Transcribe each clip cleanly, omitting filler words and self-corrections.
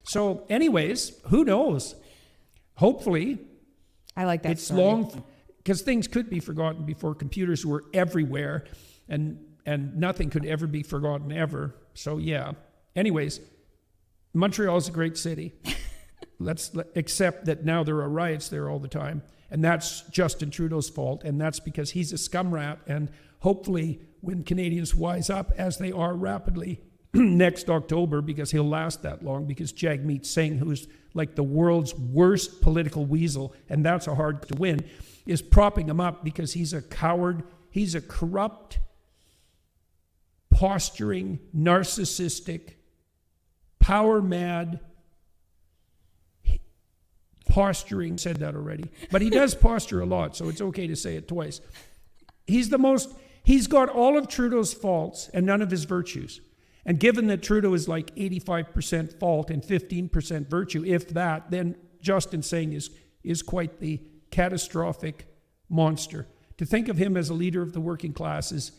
So anyways, who knows? Hopefully, I like that it's story. long, because things could be forgotten before computers were everywhere, and nothing could ever be forgotten ever. So yeah. Anyways, Montreal's a great city. Let's accept that now there are riots there all the time, and that's Justin Trudeau's fault, and that's because he's a scum rat. And hopefully, when Canadians wise up, as they are rapidly next October, because he'll last that long, because Jagmeet Singh, who's like the world's worst political weasel, and that's a hard to win, is propping him up because he's a coward, he's a corrupt, posturing, narcissistic, power-mad, posturing, said that already, but he does posture a lot, so it's okay to say it twice. He's got all of Trudeau's faults and none of his virtues. And given that Trudeau is like 85% fault and 15% virtue, if that, then Justin Singh is quite the catastrophic monster. To think of him as a leader of the working class is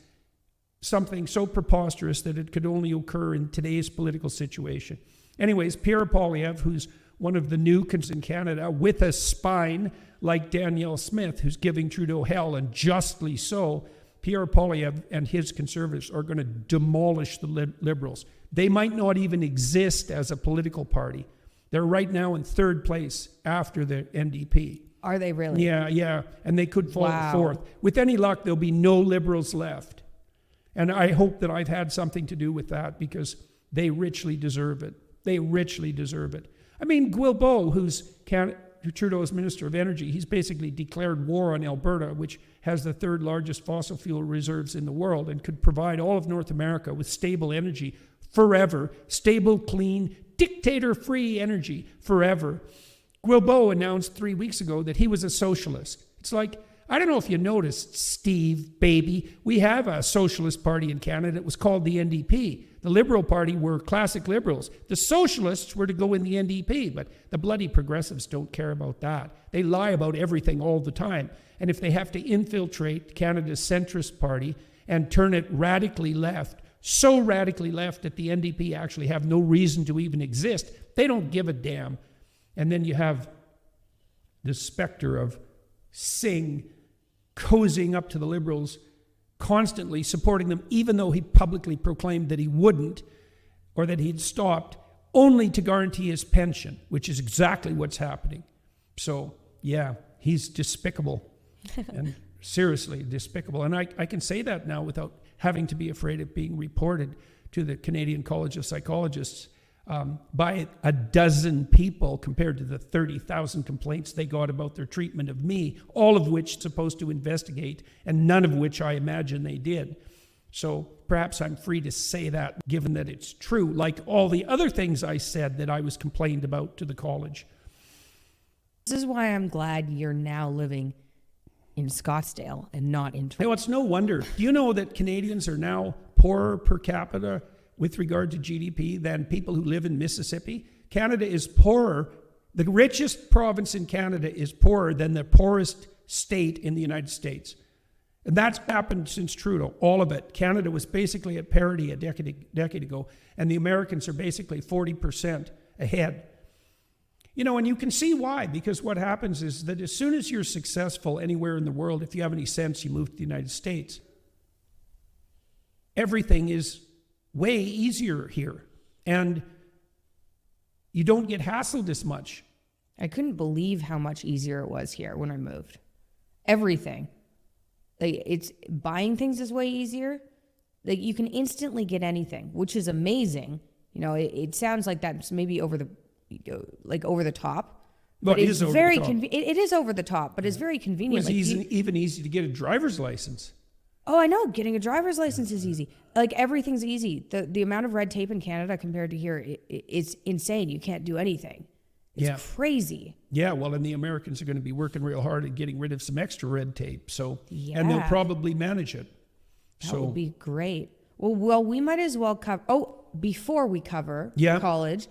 something so preposterous that it could only occur in today's political situation. Anyways, Pierre Poilievre, who's one of the new in Canada, with a spine like Danielle Smith, who's giving Trudeau hell, and justly so, Pierre Poilievre and his Conservatives are going to demolish the Liberals. They might not even exist as a political party. They're right now in third place after the NDP. Are they really? Yeah. And they could fall fourth. With any luck, there'll be no Liberals left. And I hope that I've had something to do with that, because they richly deserve it. They richly deserve it. I mean, Guilbeault, who's Trudeau's Minister of Energy, he's basically declared war on Alberta, which has the third largest fossil fuel reserves in the world and could provide all of North America with stable energy forever. Stable, clean, dictator-free energy forever. Guilbeault announced 3 weeks ago that he was a socialist. It's like, I don't know if you noticed, Steve, baby, we have a socialist party in Canada. It was called the NDP. The Liberal Party were classic Liberals. The Socialists were to go in the NDP, but the bloody progressives don't care about that. They lie about everything all the time. And if they have to infiltrate Canada's centrist party and turn it radically left, so radically left that the NDP actually have no reason to even exist, they don't give a damn. And then you have the specter of Singh cozying up to the Liberals, constantly supporting them, even though he publicly proclaimed that he wouldn't, or that he'd stopped, only to guarantee his pension, which is exactly what's happening. So, yeah, he's despicable, and seriously despicable. And I can say that now without having to be afraid of being reported to the Canadian College of Psychologists by a dozen people, compared to the 30,000 complaints they got about their treatment of me, all of which supposed to investigate, and none of which I imagine they did. So perhaps I'm free to say that, given that it's true, like all the other things I said that I was complained about to the college. This is why I'm glad you're now living in Scottsdale and not in Toronto. No, it's no wonder. Do you know that Canadians are now poorer per capita with regard to GDP than people who live in Mississippi? Canada is poorer. The richest province in Canada is poorer than the poorest state in the United States. And that's happened since Trudeau, all of it. Canada was basically at parity a decade ago, and the Americans are basically 40% ahead. You know, and you can see why, because what happens is that as soon as you're successful anywhere in the world, if you have any sense, you move to the United States. Everything is way easier here, and you don't get hassled as much. I couldn't believe how much easier it was here when I moved. Everything. Like, it's buying things is way easier. Like, you can instantly get anything, which is amazing. You know, it sounds like that's maybe over the top. Well, but it it's is over very the top. it is over the top, but it's very convenient. It was even easy to get a driver's license. Oh, I know. Getting a driver's license is easy. Like, everything's easy. The amount of red tape in Canada compared to here, it's insane. You can't do anything. It's crazy. Yeah, well, and the Americans are going to be working real hard at getting rid of some extra red tape. So, yeah. And they'll probably manage it. That would be great. Well, we might as well cover. Oh, before we cover college,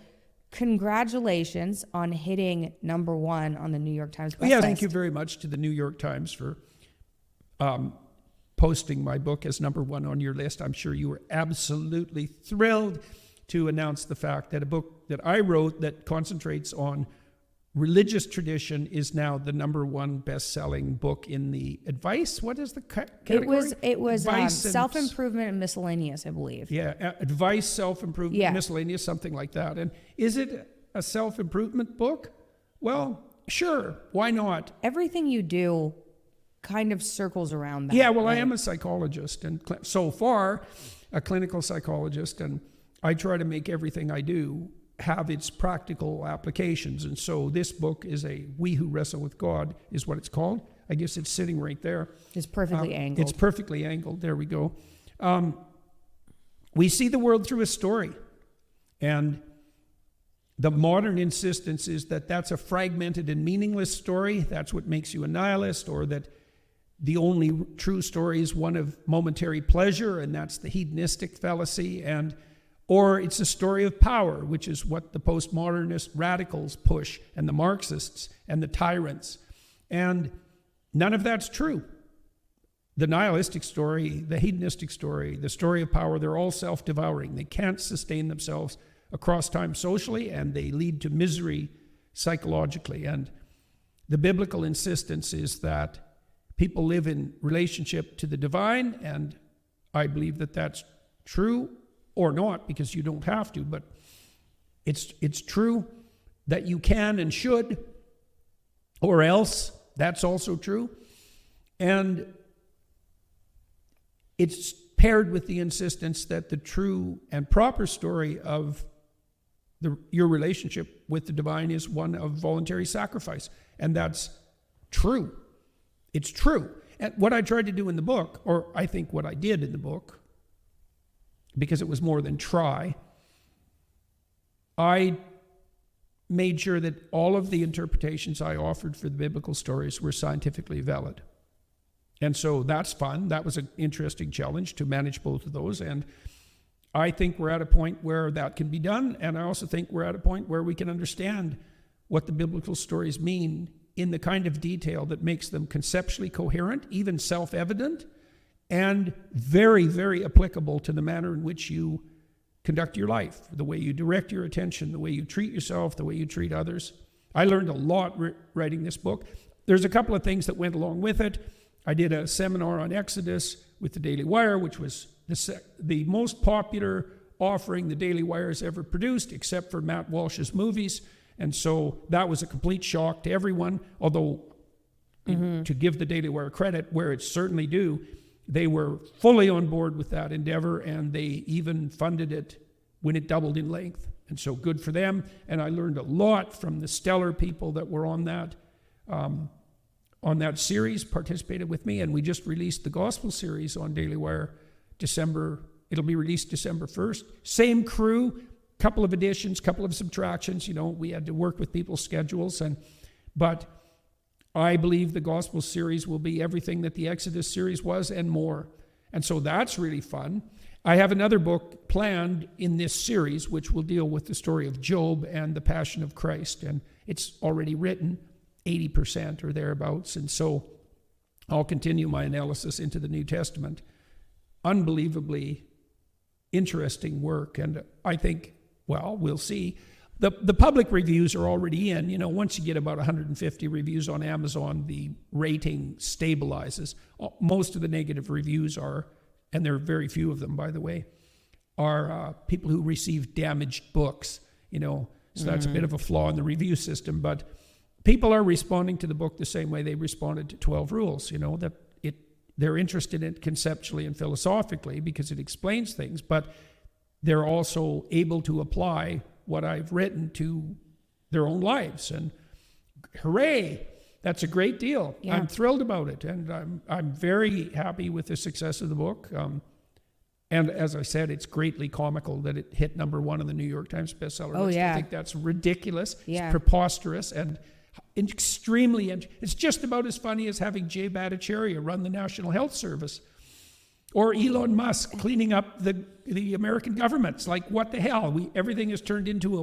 congratulations on hitting #1 on the New York Times bestseller. Yeah, thank you very much to the New York Times for posting my book as #1 on your list. I'm sure you were absolutely thrilled to announce the fact that a book that I wrote that concentrates on religious tradition is now the #1 best-selling book in the advice. What is the category? It was self-improvement and miscellaneous, I believe. Yeah, advice, self-improvement, miscellaneous, something like that. And is it a self-improvement book? Well, sure. Why not? Everything you do kind of circles around that. Yeah, well, right? I am a psychologist, and so far, a clinical psychologist, and I try to make everything I do have its practical applications. And so this book is We Who Wrestle With God is what it's called. I guess it's sitting right there. It's perfectly angled. It's perfectly angled. There we go. We see the world through a story. And the modern insistence is that that's a fragmented and meaningless story. That's what makes you a nihilist, or that the only true story is one of momentary pleasure, and that's the hedonistic fallacy. Or it's a story of power, which is what the postmodernist radicals push, and the Marxists and the tyrants. And none of that's true. The nihilistic story, the hedonistic story, the story of power, they're all self-devouring. They can't sustain themselves across time socially, and they lead to misery psychologically. And the biblical insistence is that people live in relationship to the divine, and I believe that that's true. Or not, because you don't have to, but it's true that you can and should, or else that's also true. And it's paired with the insistence that the true and proper story of your relationship with the divine is one of voluntary sacrifice. And that's true. It's true. And what I tried to do in the book, or I think what I did in the book, because it was more than try, I made sure that all of the interpretations I offered for the biblical stories were scientifically valid. And so that's fun. That was an interesting challenge to manage both of those. And I think we're at a point where that can be done. And I also think we're at a point where we can understand what the biblical stories mean in the kind of detail that makes them conceptually coherent, even self-evident, and very, very applicable to the manner in which you conduct your life, the way you direct your attention, the way you treat yourself, the way you treat others. I learned a lot writing this book. There's a couple of things that went along with it. I did a seminar on Exodus with the Daily Wire, which was the most popular offering the Daily Wire has ever produced, except for Matt Walsh's movies. And so that was a complete shock to everyone, although to give the Daily Wire credit where it's certainly due, they were fully on board with that endeavor, and they even funded it when it doubled in length. And so good for them. And I learned a lot from the stellar people that were on that series, participated with me. And we just released the Gospel series on Daily Wire it'll be released December 1st. Same crew, couple of additions, couple of subtractions. We had to work with people's schedules. But I believe the Gospel series will be everything that the Exodus series was and more. And so that's really fun. I have another book planned in this series, which will deal with the story of Job and the Passion of Christ. And it's already written, 80% or thereabouts. And so I'll continue my analysis into the New Testament. Unbelievably interesting work. And I think, well, we'll see. The public reviews are already in. Once you get about 150 reviews on Amazon, the rating stabilizes. Most of the negative reviews are, and there are very few of them, by the way, are people who received damaged books. So that's a bit of a flaw in the review system. But people are responding to the book the same way they responded to 12 Rules. That they're interested in it conceptually and philosophically because it explains things, but they're also able to apply what I've written to their own lives. And hooray, that's a great deal. Yeah. I'm thrilled about it. And I'm very happy with the success of the book. And as I said, it's greatly comical that it hit #1 on the New York Times bestseller list. I think that's ridiculous. Yeah. It's preposterous and extremely, it's just about as funny as having Jay Bhattacharya run the National Health Service. Or Elon Musk cleaning up the American government. It's like, what the hell? Everything has turned into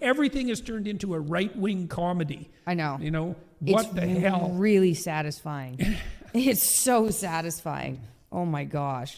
everything has turned into a right-wing comedy. I know. What the hell? It's really satisfying. It's so satisfying. Oh my gosh.